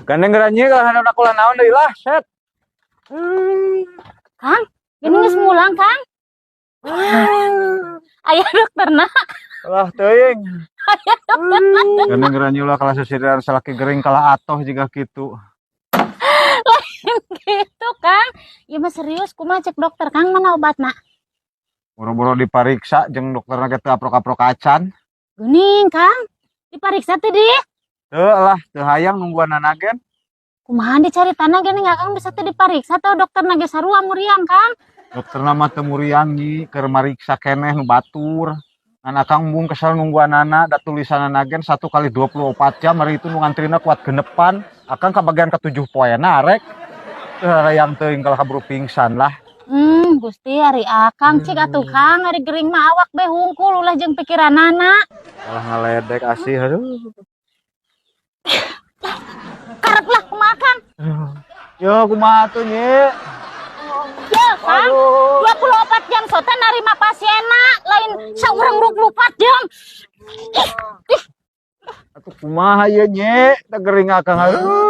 Gandeng geranyi kalau hendak ulah naon deui lah, set. Kang, ini geus mulang, Kang. Aya dokterna. Lah teuing. Aya dokterna. Gandeng geranyi ulah kalau sesirian salaki gering kalah atoh jiga kitu. Lain gitu, Kang. Ieu mah serius, kumaha cek dokter, Kang, mana obatna? Boro-boro dipariksa jeung dokterna ge teu aprok-aprok acan. Geuning, Kang. Dipariksa teh di. Teu lah, teu hayang nungguan anagen. Kumaha dicari tanah gini nggak, Kang, bisa teh dipariksa teh dokterna ge sarua muriang, Kang. Dokterna mah teu muriang nyi, keur mariksa keneh nu batur. Ngan akang embung kesal nungguanana da tulisan anagen 1 kali 24 jam hari itu nu ngantrina kuat genepan. Akang ka bagian ke-7 poena rek. Teu hayang teuing kalau kaburu pingsan lah. Gusti hari akang cik atuh, Kang, hari gering mah awak be hungkul ulah jeung pikiranana. Malah ngaledek asih, aduh. Karep lah kumaha, Kang? Yo kumaha tuh nyi? Ya, Kang. 24 jam sota narima pasienna, lain saurang 24 jam. Atuh kumaha ieu nyi? Da gering akang aduh.